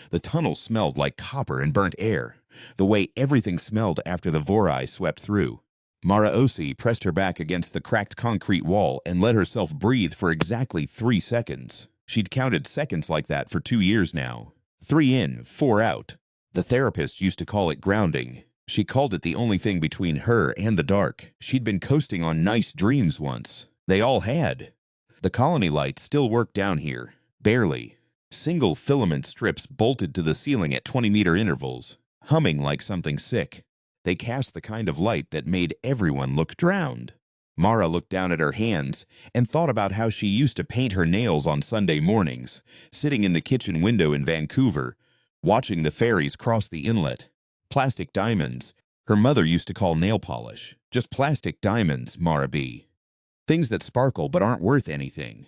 The tunnel smelled like copper and burnt air, the way everything smelled after the Vorai swept through. Mara Osi pressed her back against the cracked concrete wall and let herself breathe for exactly 3 seconds. She'd counted seconds like that for 2 years now. 3 in, 4 out. The therapist used to call it grounding. She called it the only thing between her and the dark. She'd been coasting on nice dreams once. They all had. The colony lights still worked down here. Barely. Single filament strips bolted to the ceiling at 20-meter intervals, humming like something sick. They cast the kind of light that made everyone look drowned. Mara looked down at her hands and thought about how she used to paint her nails on Sunday mornings, sitting in the kitchen window in Vancouver, watching the ferries cross the inlet. Plastic diamonds. Her mother used to call nail polish. Just plastic diamonds, Mara B. Things that sparkle but aren't worth anything.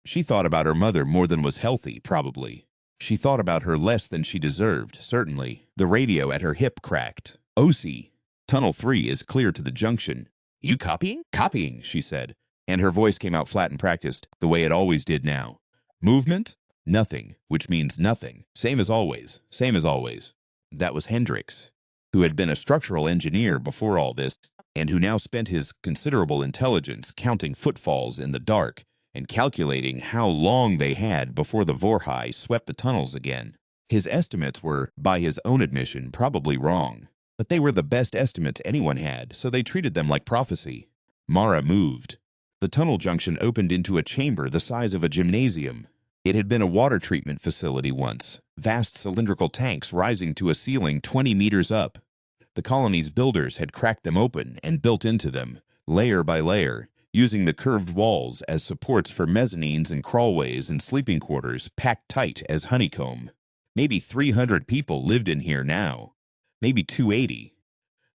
She thought about her mother more than was healthy, probably. She thought about her less than she deserved, certainly. The radio at her hip cracked. OC. Tunnel 3 is clear to the junction. You copying? Copying, she said, and her voice came out flat and practiced, the way it always did now. Movement? Nothing, which means nothing. Same as always. Same as always. That was Hendricks, who had been a structural engineer before all this, and who now spent his considerable intelligence counting footfalls in the dark and calculating how long they had before the Vorhai swept the tunnels again. His estimates were, by his own admission, probably wrong, but they were the best estimates anyone had, so they treated them like prophecy. Mara moved. The tunnel junction opened into a chamber the size of a gymnasium. It had been a water treatment facility once, vast cylindrical tanks rising to a ceiling 20 meters up. The colony's builders had cracked them open and built into them, layer by layer, using the curved walls as supports for mezzanines and crawlways and sleeping quarters packed tight as honeycomb. Maybe 300 people lived in here now. Maybe 280.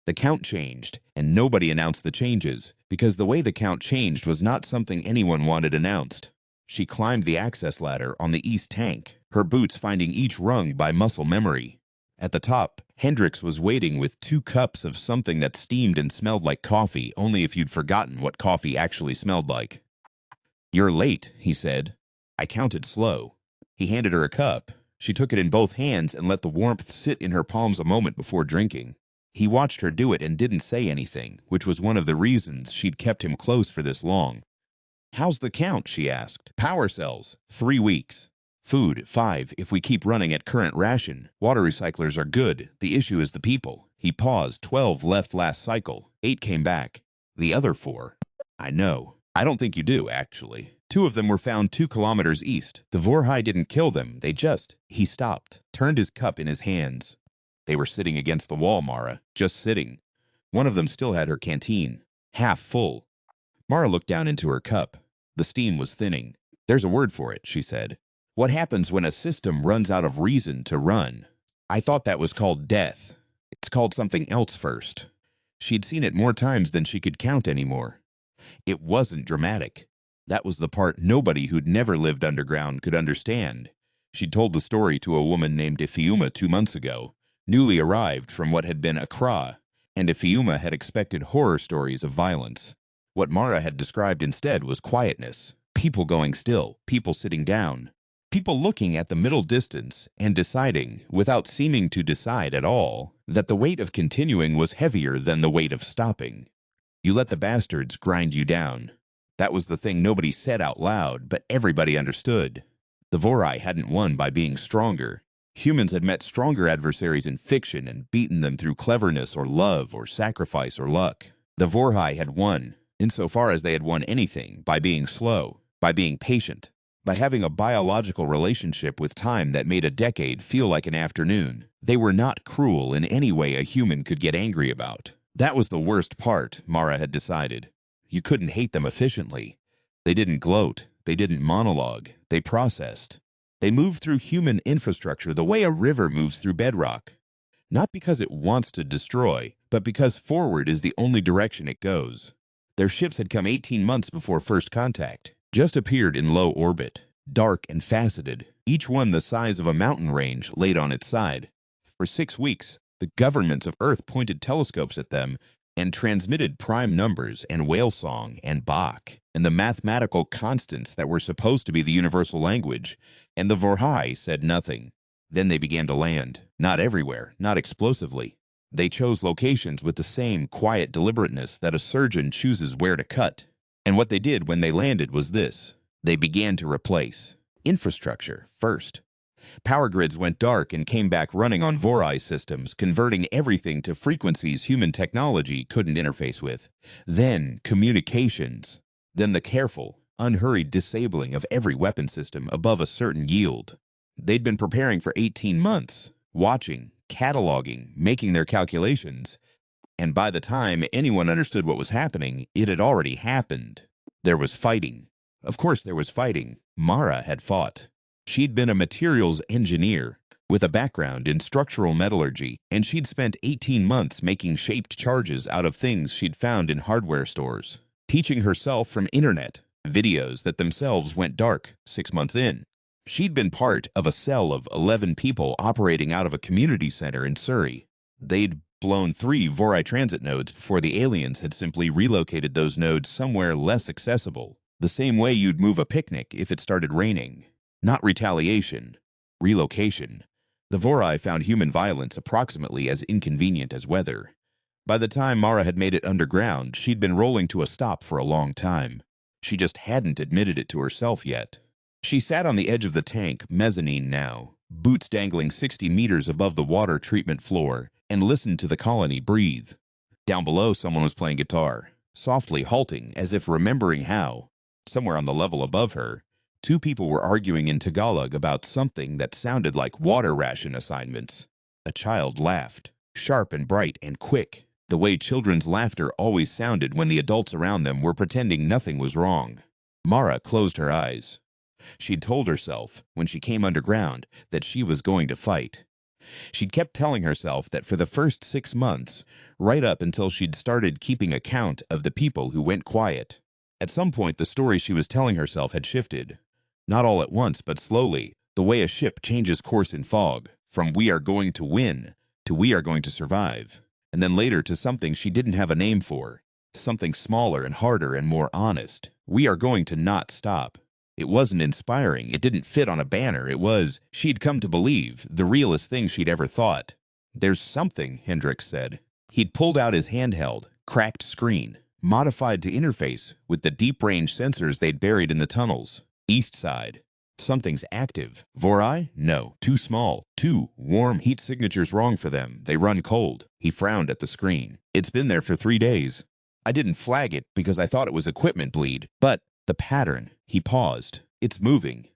The count changed, and nobody announced the changes, because the way the count changed was not something anyone wanted announced. She climbed the access ladder on the east tank, her boots finding each rung by muscle memory. At the top, Hendricks was waiting with 2 cups of something that steamed and smelled like coffee, only if you'd forgotten what coffee actually smelled like. You're late, he said. I counted slow. He handed her a cup. She took it in both hands and let the warmth sit in her palms a moment before drinking. He watched her do it and didn't say anything, which was one of the reasons she'd kept him close for this long. How's the count? She asked. Power cells. 3 weeks. Food, 5 if we keep running at current ration. Water recyclers are good. The issue is the people. He paused. 12 left last cycle. 8 came back. The other 4. I know. I don't think you do, actually. 2 of them were found 2 kilometers east. The Vorhai didn't kill them. They just... He stopped, turned his cup in his hands. They were sitting against the wall, Mara. Just sitting. One of them still had her canteen. Half full. Mara looked down into her cup. The steam was thinning. There's a word for it, she said. What happens when a system runs out of reason to run? I thought that was called death. It's called something else first. She'd seen it more times than she could count anymore. It wasn't dramatic. That was the part nobody who'd never lived underground could understand. She'd told the story to a woman named Ifiuma 2 months ago, newly arrived from what had been Accra, and Ifiuma had expected horror stories of violence. What Mara had described instead was quietness, people going still, people sitting down, people looking at the middle distance and deciding, without seeming to decide at all, that the weight of continuing was heavier than the weight of stopping. You let the bastards grind you down. That was the thing nobody said out loud, but everybody understood. The Vorai hadn't won by being stronger. Humans had met stronger adversaries in fiction and beaten them through cleverness or love or sacrifice or luck. The Vorhai had won, insofar as they had won anything, by being slow, by being patient, by having a biological relationship with time that made a decade feel like an afternoon. They were not cruel in any way a human could get angry about. That was the worst part, Mara had decided. You couldn't hate them efficiently. They didn't gloat. They didn't monologue. They processed. They moved through human infrastructure the way a river moves through bedrock. Not because it wants to destroy, but because forward is the only direction it goes. Their ships had come 18 months before first contact, just appeared in low orbit, dark and faceted, each one the size of a mountain range laid on its side. For 6 weeks, the governments of Earth pointed telescopes at them and transmitted prime numbers and whale song and Bach and the mathematical constants that were supposed to be the universal language, and the Vorhai said nothing. Then they began to land. Not everywhere, not explosively. They chose locations with the same quiet deliberateness that a surgeon chooses where to cut. And what they did when they landed was this. They began to replace infrastructure first. Power grids went dark and came back running on Vorai systems, converting everything to frequencies human technology couldn't interface with. Then communications. Then the careful, unhurried disabling of every weapon system above a certain yield. They'd been preparing for 18 months, watching, cataloging, making their calculations. And by the time anyone understood what was happening, it had already happened. There was fighting. Of course there was fighting. Mara had fought. She'd been a materials engineer with a background in structural metallurgy, and she'd spent 18 months making shaped charges out of things she'd found in hardware stores, teaching herself from internet, videos that themselves went dark 6 months in. She'd been part of a cell of 11 people operating out of a community center in Surrey. They'd blown 3 Vorai transit nodes before the aliens had simply relocated those nodes somewhere less accessible, the same way you'd move a picnic if it started raining. Not retaliation, relocation. The Vorai found human violence approximately as inconvenient as weather. By the time Mara had made it underground, she'd been rolling to a stop for a long time. She just hadn't admitted it to herself yet. She sat on the edge of the tank, mezzanine now, boots dangling 60 meters above the water treatment floor, and listened to the colony breathe. Down below, someone was playing guitar, softly halting as if remembering how. Somewhere on the level above her, 2 people were arguing in Tagalog about something that sounded like water ration assignments. A child laughed, sharp and bright and quick, the way children's laughter always sounded when the adults around them were pretending nothing was wrong. Mara closed her eyes. She'd told herself, when she came underground, that she was going to fight. She'd kept telling herself that for the first 6 months, right up until she'd started keeping account of the people who went quiet. At some point, the story she was telling herself had shifted. Not all at once, but slowly, the way a ship changes course in fog, from "we are going to win" to "we are going to survive," and then later to something she didn't have a name for, something smaller and harder and more honest. "We are going to not stop." It wasn't inspiring, it didn't fit on a banner, it was, she'd come to believe, the realest thing she'd ever thought. "There's something," Hendricks said. He'd pulled out his handheld, cracked screen, modified to interface with the deep-range sensors they'd buried in the tunnels. East side. Something's active. Vorai? No. Too small. Too warm. Heat signature's wrong for them. They run cold. He frowned at the screen. "It's been there for 3 days. I didn't flag it because I thought it was equipment bleed. But the pattern." He paused. "It's moving."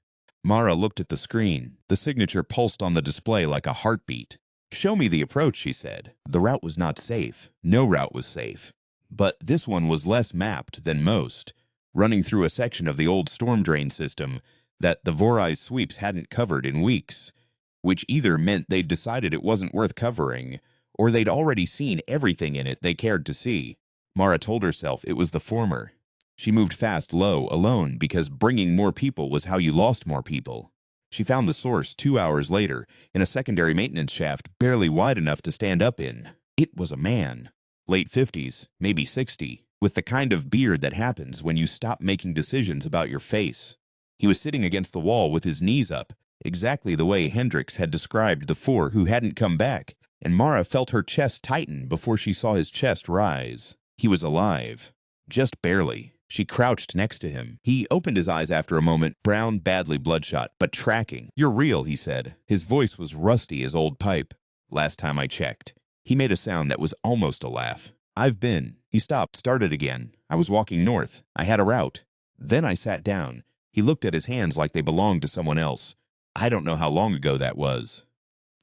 Mara looked at the screen. The signature pulsed on the display like a heartbeat. "Show me the approach," she said. The route was not safe. No route was safe. But this one was less mapped than most, running through a section of the old storm drain system that the Vorai's sweeps hadn't covered in weeks, which either meant they'd decided it wasn't worth covering, or they'd already seen everything in it they cared to see. Mara told herself it was the former. She moved fast low, alone, because bringing more people was how you lost more people. She found the source 2 hours later, in a secondary maintenance shaft barely wide enough to stand up in. It was a man. Late 50s, maybe 60. With the kind of beard that happens when you stop making decisions about your face. He was sitting against the wall with his knees up, exactly the way Hendricks had described the 4 who hadn't come back, and Mara felt her chest tighten before she saw his chest rise. He was alive. Just barely. She crouched next to him. He opened his eyes after a moment, brown, badly bloodshot, but tracking. "You're real," he said. His voice was rusty as old pipe. "Last time I checked." He made a sound that was almost a laugh. "I've been." He stopped, started again. "I was walking north. I had a route. Then I sat down." He looked at his hands like they belonged to someone else. "I don't know how long ago that was."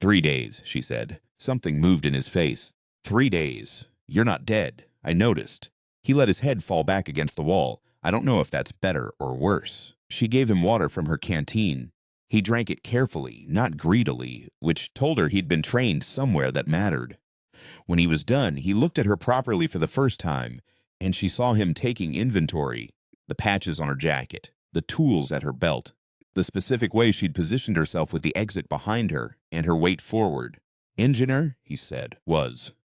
3 days, she said. Something moved in his face. 3 days. "You're not dead. I noticed." He let his head fall back against the wall. "I don't know if that's better or worse." She gave him water from her canteen. He drank it carefully, not greedily, which told her he'd been trained somewhere that mattered. When he was done, he looked at her properly for the first time, and she saw him taking inventory. The patches on her jacket, the tools at her belt, the specific way she'd positioned herself with the exit behind her, and her weight forward. "Engineer," he said,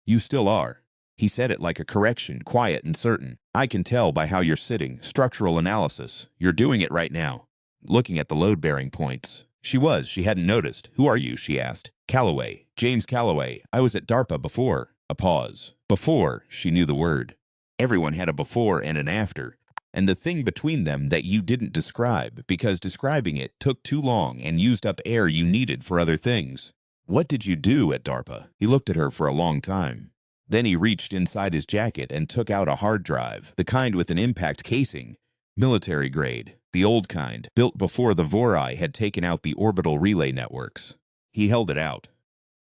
"You still are." He said it like a correction, quiet and certain. "I can tell by how you're sitting. Structural analysis. You're doing it right now. Looking at the load-bearing points." She hadn't noticed. Who are you? She asked. Calloway. James Calloway. I was at DARPA before. A pause. Before, she knew the word. Everyone had a before and an after. And the thing between them that you didn't describe, because describing it took too long and used up air you needed for other things. What did you do at DARPA? He looked at her for a long time. Then he reached inside his jacket and took out a hard drive, the kind with an impact casing. Military grade, the old kind, built before the Vorai had taken out the orbital relay networks. He held it out.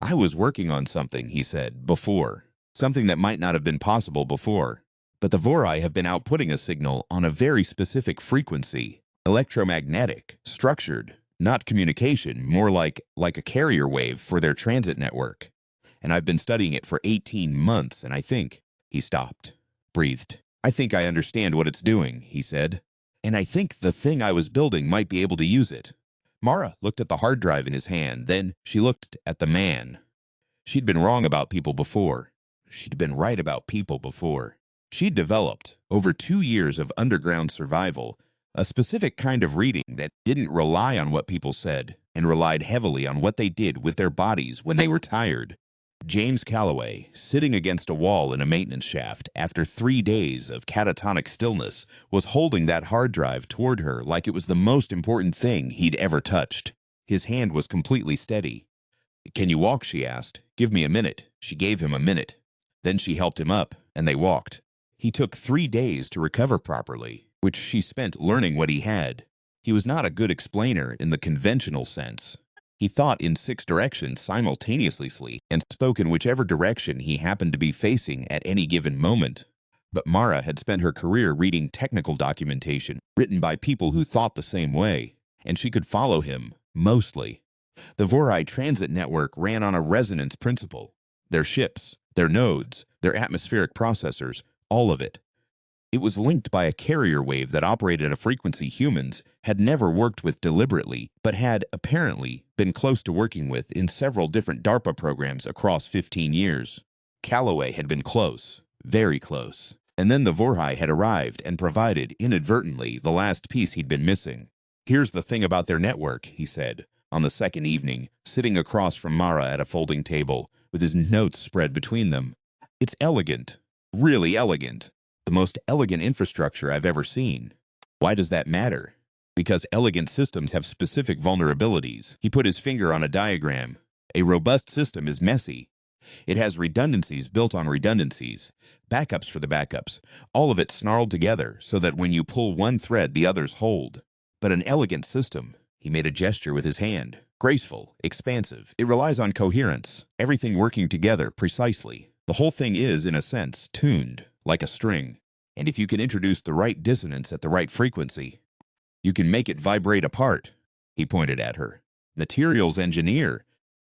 I was working on something, he said, before. Something that might not have been possible before. But the Vorai have been outputting a signal on a very specific frequency. Electromagnetic, structured, not communication, more like a carrier wave for their transit network. And I've been studying it for 18 months, and I think... He stopped, breathed. I think I understand what it's doing, he said. And I think the thing I was building might be able to use it. Mara looked at the hard drive in his hand, then she looked at the man. She'd been wrong about people before. She'd been right about people before. She'd developed, over 2 years of underground survival, a specific kind of reading that didn't rely on what people said and relied heavily on what they did with their bodies when they were tired. James Calloway, sitting against a wall in a maintenance shaft after 3 days of catatonic stillness, was holding that hard drive toward her like it was the most important thing he'd ever touched. His hand was completely steady. Can you walk? She asked. Give me a minute. She gave him a minute. Then she helped him up, and they walked. He took 3 days to recover properly, which she spent learning what he had. He was not a good explainer in the conventional sense. He thought in 6 directions simultaneously and spoke in whichever direction he happened to be facing at any given moment. But Mara had spent her career reading technical documentation written by people who thought the same way, and she could follow him, mostly. The Vorai transit network ran on a resonance principle. Their ships, their nodes, their atmospheric processors, all of it. It was linked by a carrier wave that operated at a frequency humans had never worked with deliberately, but had, apparently, been close to working with in several different DARPA programs across 15 years. Calloway had been close, very close. And then the Vorai had arrived and provided, inadvertently, the last piece he'd been missing. Here's the thing about their network, he said, on the second evening, sitting across from Mara at a folding table, with his notes spread between them. It's elegant, really elegant. The most elegant infrastructure I've ever seen. Why does that matter? Because elegant systems have specific vulnerabilities. He put his finger on a diagram. A robust system is messy. It has redundancies built on redundancies, backups for the backups, all of it snarled together so that when you pull one thread, the others hold. But an elegant system, he made a gesture with his hand, graceful, expansive. It relies on coherence, everything working together precisely. The whole thing is, in a sense, tuned, like a string. And if you can introduce the right dissonance at the right frequency, you can make it vibrate apart, he pointed at her. Materials engineer.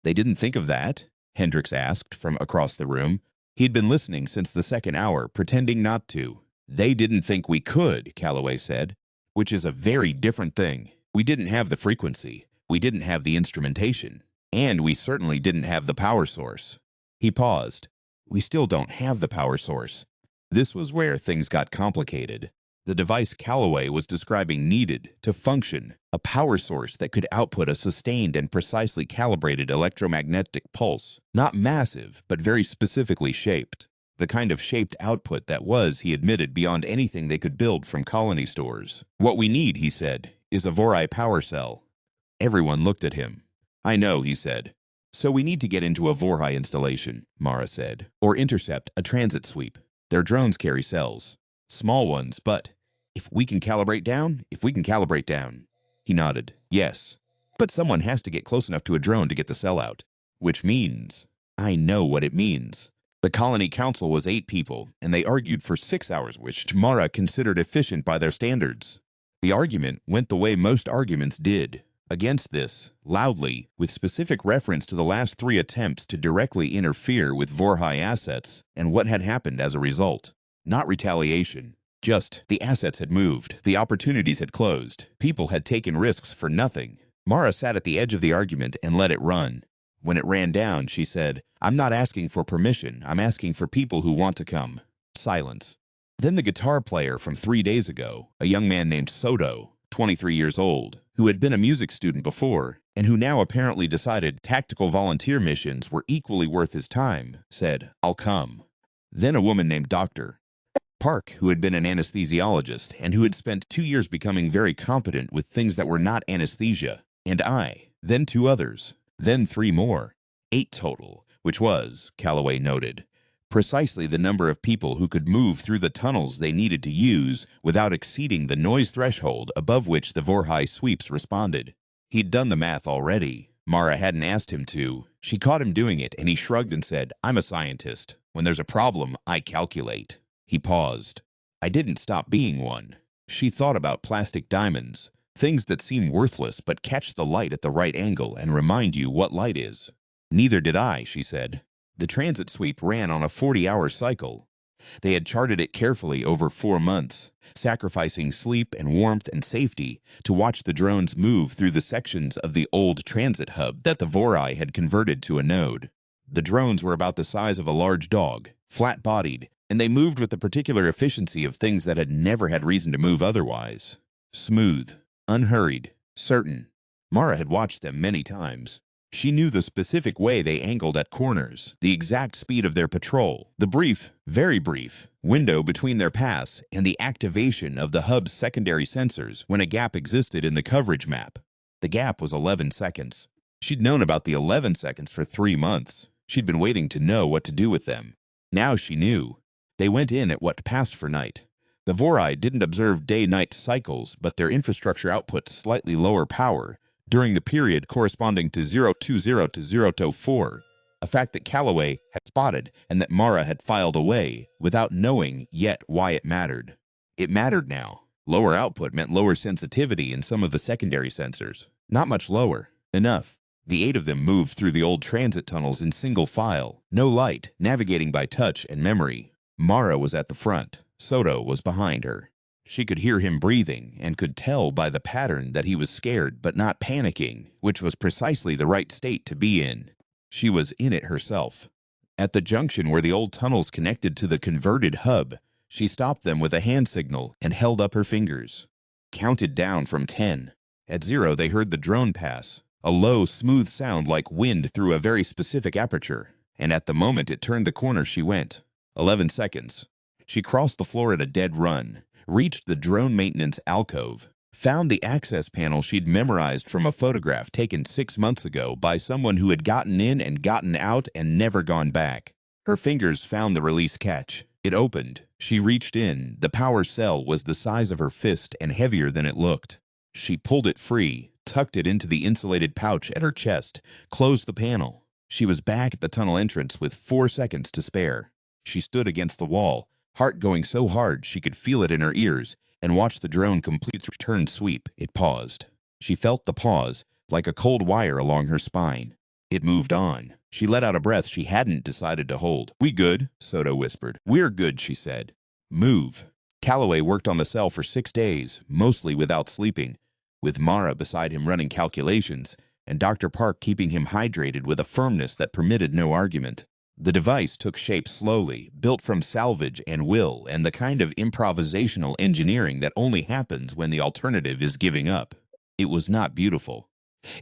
They didn't think of that? Hendricks asked from across the room. He'd been listening since the second hour, pretending not to. They didn't think we could, Calloway said, which is a very different thing. We didn't have the frequency. We didn't have the instrumentation. And we certainly didn't have the power source. He paused. We still don't have the power source. This was where things got complicated. The device Calloway was describing needed, to function, a power source that could output a sustained and precisely calibrated electromagnetic pulse. Not massive, but very specifically shaped. The kind of shaped output that was, he admitted, beyond anything they could build from colony stores. What we need, he said, is a Vorai power cell. Everyone looked at him. I know, he said. So we need to get into a Vorai installation, Mara said, or intercept a transit sweep. Their drones carry cells. Small ones, but if we can calibrate down. He nodded. Yes. But someone has to get close enough to a drone to get the cell out. Which means, I know what it means. The colony council was 8 people, and they argued for 6 hours, which Mara considered efficient by their standards. The argument went the way most arguments did. Against this, loudly, with specific reference to the last 3 attempts to directly interfere with Vorai assets and what had happened as a result. Not retaliation. Just, the assets had moved, the opportunities had closed, people had taken risks for nothing. Mara sat at the edge of the argument and let it run. When it ran down, she said, I'm not asking for permission, I'm asking for people who want to come. Silence. Then the guitar player from 3 days ago, a young man named Soto, 23 years old, who had been a music student before and who now apparently decided tactical volunteer missions were equally worth his time, said, "I'll come." Then a woman named Dr. Park, who had been an anesthesiologist and who had spent 2 years becoming very competent with things that were not anesthesia, and I, then 2 others, then 3 more, 8 total, which was, Calloway noted, precisely the number of people who could move through the tunnels they needed to use without exceeding the noise threshold above which the Vorhai sweeps responded. He'd done the math already. Mara hadn't asked him to. She caught him doing it, and he shrugged and said, "I'm a scientist. When there's a problem, I calculate." He paused. I didn't stop being one. She thought about plastic diamonds, things that seem worthless but catch the light at the right angle and remind you what light is. Neither did I, she said. The transit sweep ran on a 40-hour cycle. They had charted it carefully over 4 months, sacrificing sleep and warmth and safety to watch the drones move through the sections of the old transit hub that the Vorhai had converted to a node. The drones were about the size of a large dog, flat-bodied, and they moved with the particular efficiency of things that had never had reason to move otherwise. Smooth, unhurried, certain. Mara had watched them many times. She knew the specific way they angled at corners, the exact speed of their patrol, the brief, very brief, window between their pass, and the activation of the hub's secondary sensors when a gap existed in the coverage map. The gap was 11 seconds. She'd known about the 11 seconds for 3 months. She'd been waiting to know what to do with them. Now she knew. They went in at what passed for night. The Vorhai didn't observe day-night cycles, but their infrastructure output slightly lower power during the period corresponding to 020 to 024, a fact that Calloway had spotted and that Mara had filed away without knowing yet why it mattered. It mattered now. Lower output meant lower sensitivity in some of the secondary sensors. Not much lower. Enough. The 8 of them moved through the old transit tunnels in single file, no light, navigating by touch and memory. Mara was at the front. Soto was behind her. She could hear him breathing and could tell by the pattern that he was scared but not panicking, which was precisely the right state to be in. She was in it herself. At the junction where the old tunnels connected to the converted hub, she stopped them with a hand signal and held up her fingers. Counted down from 10. At 0, they heard the drone pass, a low, smooth sound like wind through a very specific aperture, and at the moment it turned the corner she went. 11 seconds. She crossed the floor at a dead run, reached the drone maintenance alcove, found the access panel she'd memorized from a photograph taken 6 months ago by someone who had gotten in and gotten out and never gone back. Her fingers found the release catch. It opened. She reached in. The power cell was the size of her fist and heavier than it looked. She pulled it free, tucked it into the insulated pouch at her chest, closed the panel. She was back at the tunnel entrance with 4 seconds to spare. She stood against the wall, heart going so hard she could feel it in her ears, and watched the drone complete its return sweep. It paused. She felt the pause, like a cold wire along her spine. It moved on. She let out a breath she hadn't decided to hold. "We good?" Soto whispered. "We're good," she said. "Move." Calloway worked on the cell for 6 days, mostly without sleeping, with Mara beside him running calculations, and Dr. Park keeping him hydrated with a firmness that permitted no argument. The device took shape slowly, built from salvage and will and the kind of improvisational engineering that only happens when the alternative is giving up. It was not beautiful.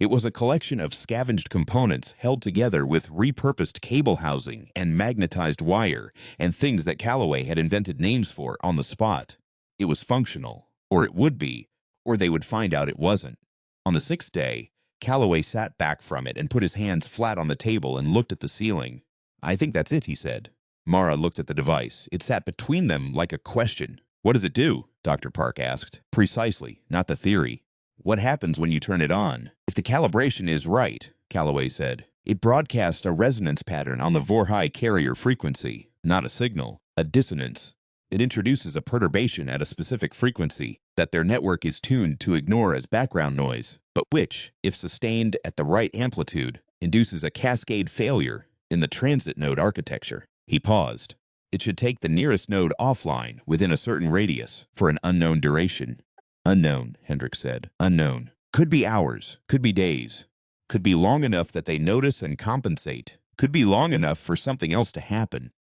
It was a collection of scavenged components held together with repurposed cable housing and magnetized wire and things that Calloway had invented names for on the spot. It was functional, or it would be, or they would find out it wasn't. On the 6th day, Calloway sat back from it and put his hands flat on the table and looked at the ceiling. "I think that's it," he said. Mara looked at the device. It sat between them like a question. "What does it do?" Dr. Park asked. "Precisely, not the theory. What happens when you turn it on?" "If the calibration is right," Calloway said, "it broadcasts a resonance pattern on the Vorhai carrier frequency, not a signal, a dissonance. It introduces a perturbation at a specific frequency that their network is tuned to ignore as background noise, but which, if sustained at the right amplitude, induces a cascade failure in the transit node architecture." He paused. "It should take the nearest node offline within a certain radius for an unknown duration." "Unknown," Hendricks said. "Unknown. Could be hours. Could be days. Could be long enough that they notice and compensate. Could be long enough for something else to happen."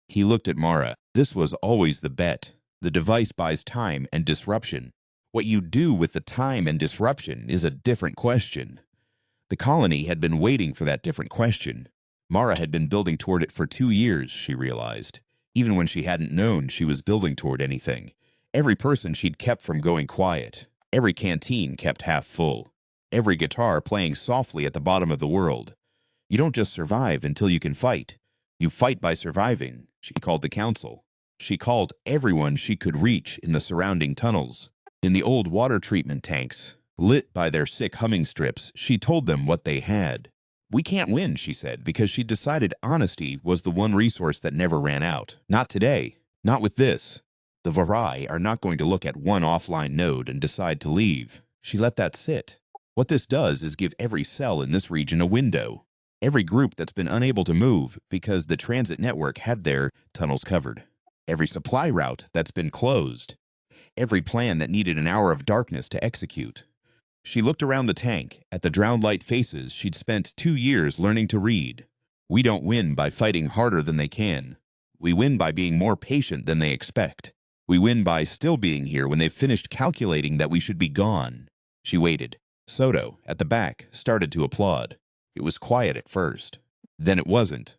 He looked at Mara. This was always the bet. The device buys time and disruption. What you do with the time and disruption is a different question. The colony had been waiting for that different question. Mara had been building toward it for 2 years, she realized, even when she hadn't known she was building toward anything. Every person she'd kept from going quiet, every canteen kept half full, every guitar playing softly at the bottom of the world. You don't just survive until you can fight. You fight by surviving, she called the council. She called everyone she could reach in the surrounding tunnels. In the old water treatment tanks, lit by their sick humming strips, she told them what they had. We can't win, she said, because she decided honesty was the one resource that never ran out. Not today. Not with this. The Varai are not going to look at one offline node and decide to leave. She let that sit. What this does is give every cell in this region a window. Every group that's been unable to move because the transit network had their tunnels covered. Every supply route that's been closed. Every plan that needed an hour of darkness to execute. She looked around the tank at the drowned light faces she'd spent 2 years learning to read. We don't win by fighting harder than they can. We win by being more patient than they expect. We win by still being here when they've finished calculating that we should be gone. She waited. Soto, at the back, started to applaud. It was quiet at first. Then it wasn't.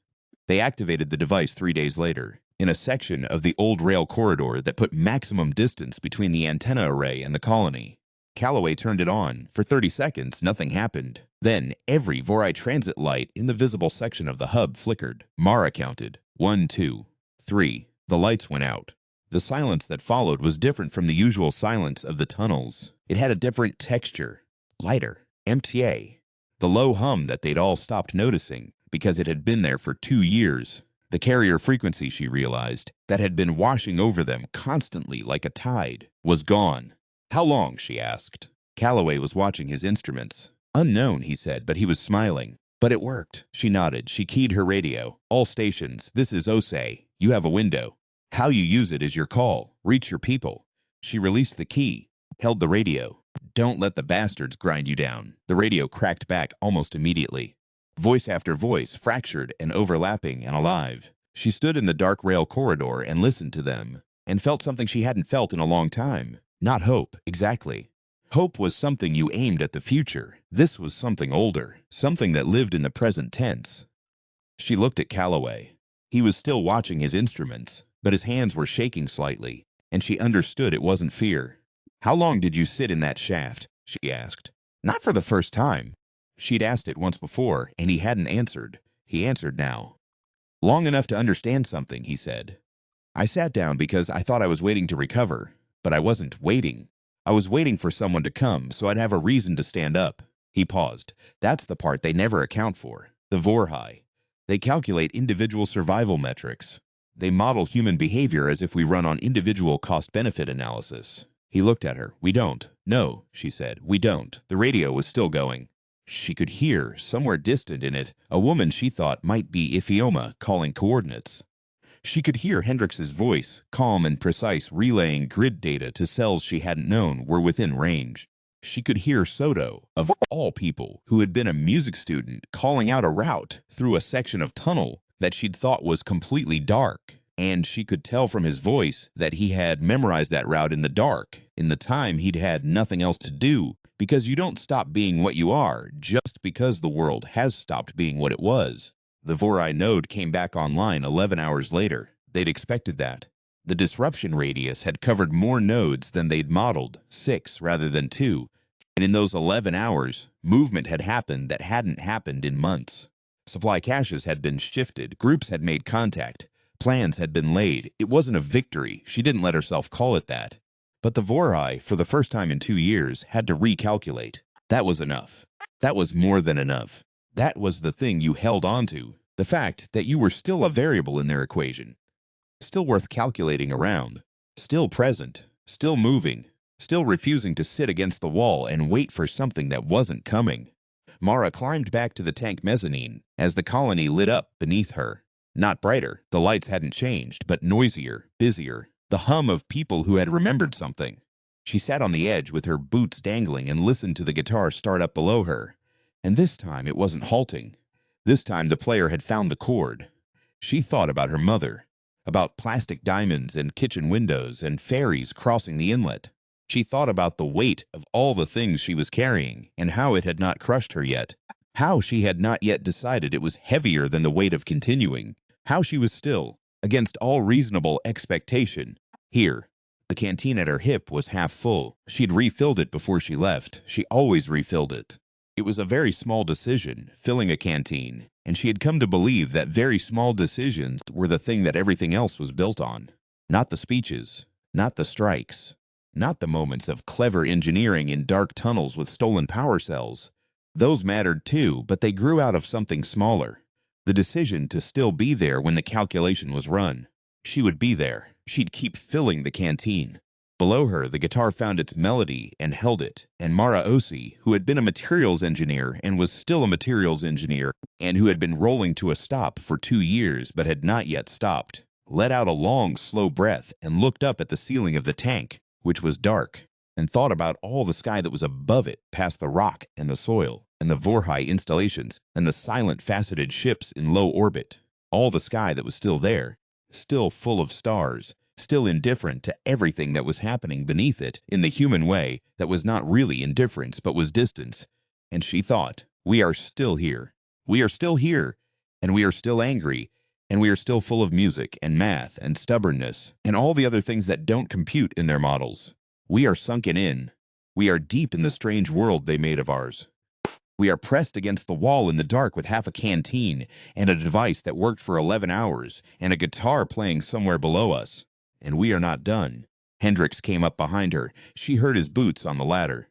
They activated the device 3 days later, in a section of the old rail corridor that put maximum distance between the antenna array and the colony. Calloway turned it on. For 30 seconds, nothing happened. Then, every Vorai transit light in the visible section of the hub flickered. Mara counted. 1, 2, 3. The lights went out. The silence that followed was different from the usual silence of the tunnels. It had a different texture. Lighter. MTA. The low hum that they'd all stopped noticing because it had been there for 2 years. The carrier frequency, she realized, that had been washing over them constantly like a tide, was gone. How long? She asked. Calloway was watching his instruments. Unknown, he said, but he was smiling. But it worked. She nodded. She keyed her radio. All stations. This is Osei. You have a window. How you use it is your call. Reach your people. She released the key, held the radio. Don't let the bastards grind you down. The radio cracked back almost immediately. Voice after voice, fractured and overlapping and alive. She stood in the dark rail corridor and listened to them, and felt something she hadn't felt in a long time. Not hope, exactly. Hope was something you aimed at the future. This was something older, something that lived in the present tense. She looked at Calloway. He was still watching his instruments, but his hands were shaking slightly, and she understood it wasn't fear. How long did you sit in that shaft? She asked. Not for the first time. She'd asked it once before, and he hadn't answered. He answered now. Long enough to understand something, he said. I sat down because I thought I was waiting to recover, but I wasn't waiting. I was waiting for someone to come so I'd have a reason to stand up. He paused. That's the part they never account for. The Vorhai. They calculate individual survival metrics. They model human behavior as if we run on individual cost-benefit analysis. He looked at her. We don't. No, she said. We don't. The radio was still going. She could hear, somewhere distant in it, a woman she thought might be Iphioma calling coordinates. She could hear Hendrix's voice, calm and precise, relaying grid data to cells she hadn't known were within range. She could hear Soto, of all people, who had been a music student, calling out a route through a section of tunnel that she'd thought was completely dark. And she could tell from his voice that he had memorized that route in the dark, in the time he'd had nothing else to do, because you don't stop being what you are just because the world has stopped being what it was. The Vorai node came back online 11 hours later. They'd expected that. The disruption radius had covered more nodes than they'd modeled, 6 rather than 2, and in those 11 hours, movement had happened that hadn't happened in months. Supply caches had been shifted, groups had made contact, plans had been laid. It wasn't a victory. She didn't let herself call it that. But the Vorai, for the first time in 2 years, had to recalculate. That was enough. That was more than enough. That was the thing you held on to, the fact that you were still a variable in their equation, still worth calculating around, still present, still moving, still refusing to sit against the wall and wait for something that wasn't coming. Mara climbed back to the tank mezzanine as the colony lit up beneath her. Not brighter, the lights hadn't changed, but noisier, busier, the hum of people who had remembered something. She sat on the edge with her boots dangling and listened to the guitar start up below her. And this time it wasn't halting. This time the player had found the chord. She thought about her mother, about plastic diamonds and kitchen windows and fairies crossing the inlet. She thought about the weight of all the things she was carrying and how it had not crushed her yet. How she had not yet decided it was heavier than the weight of continuing. How she was still, against all reasonable expectation, here. The canteen at her hip was half full. She'd refilled it before she left. She always refilled it. It was a very small decision, filling a canteen, and she had come to believe that very small decisions were the thing that everything else was built on. Not the speeches, not the strikes, not the moments of clever engineering in dark tunnels with stolen power cells. Those mattered too, but they grew out of something smaller. The decision to still be there when the calculation was run. She would be there. She'd keep filling the canteen. Below her, the guitar found its melody and held it, and Mara Osi, who had been a materials engineer and was still a materials engineer, and who had been rolling to a stop for 2 years but had not yet stopped, let out a long, slow breath and looked up at the ceiling of the tank, which was dark, and thought about all the sky that was above it, past the rock and the soil, and the Vorhai installations, and the silent faceted ships in low orbit. All the sky that was still there, still full of stars, still indifferent to everything that was happening beneath it in the human way that was not really indifference but was distance. And she thought, we are still here. We are still here, and we are still angry, and we are still full of music and math and stubbornness and all the other things that don't compute in their models. We are sunken in. We are deep in the strange world they made of ours. We are pressed against the wall in the dark with half a canteen and a device that worked for 11 hours and a guitar playing somewhere below us. And we are not done. Hendricks came up behind her. She heard his boots on the ladder.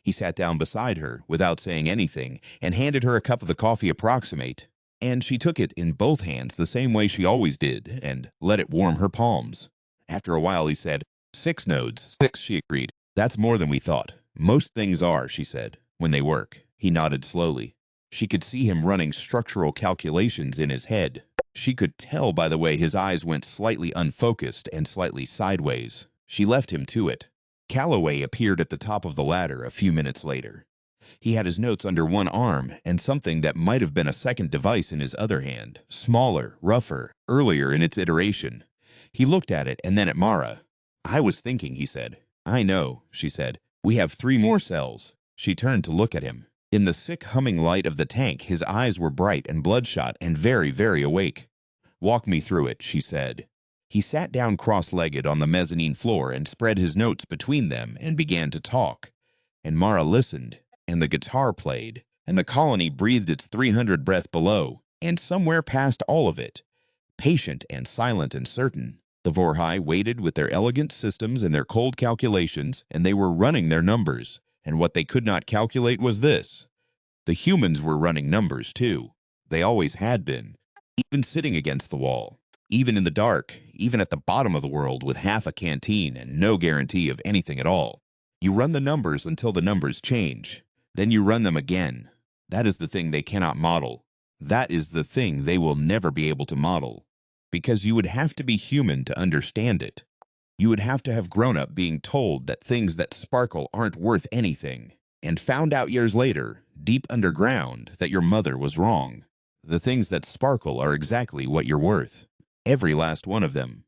He sat down beside her without saying anything and handed her a cup of the coffee approximate. And she took it in both hands the same way she always did and let it warm her palms. After a while he said, 6 nodes. 6, she agreed. That's more than we thought. Most things are, she said, when they work. He nodded slowly. She could see him running structural calculations in his head. She could tell by the way his eyes went slightly unfocused and slightly sideways. She left him to it. Calloway appeared at the top of the ladder a few minutes later. He had his notes under one arm and something that might have been a second device in his other hand, smaller, rougher, earlier in its iteration. He looked at it and then at Mara. I was thinking, he said. I know, she said. We have 3 more cells. She turned to look at him. In the sick humming light of the tank, his eyes were bright and bloodshot and very, very awake. Walk me through it, she said. He sat down cross-legged on the mezzanine floor and spread his notes between them and began to talk. And Mara listened, and the guitar played, and the colony breathed its 300 breath below, and somewhere past all of it, patient and silent and certain, the Vorhai waited with their elegant systems and their cold calculations, and they were running their numbers. And what they could not calculate was this. The humans were running numbers, too. They always had been, even sitting against the wall, even in the dark, even at the bottom of the world with half a canteen and no guarantee of anything at all. You run the numbers until the numbers change. Then you run them again. That is the thing they cannot model. That is the thing they will never be able to model. Because you would have to be human to understand it. You would have to have grown up being told that things that sparkle aren't worth anything, and found out years later, deep underground, that your mother was wrong. The things that sparkle are exactly what you're worth. Every last one of them.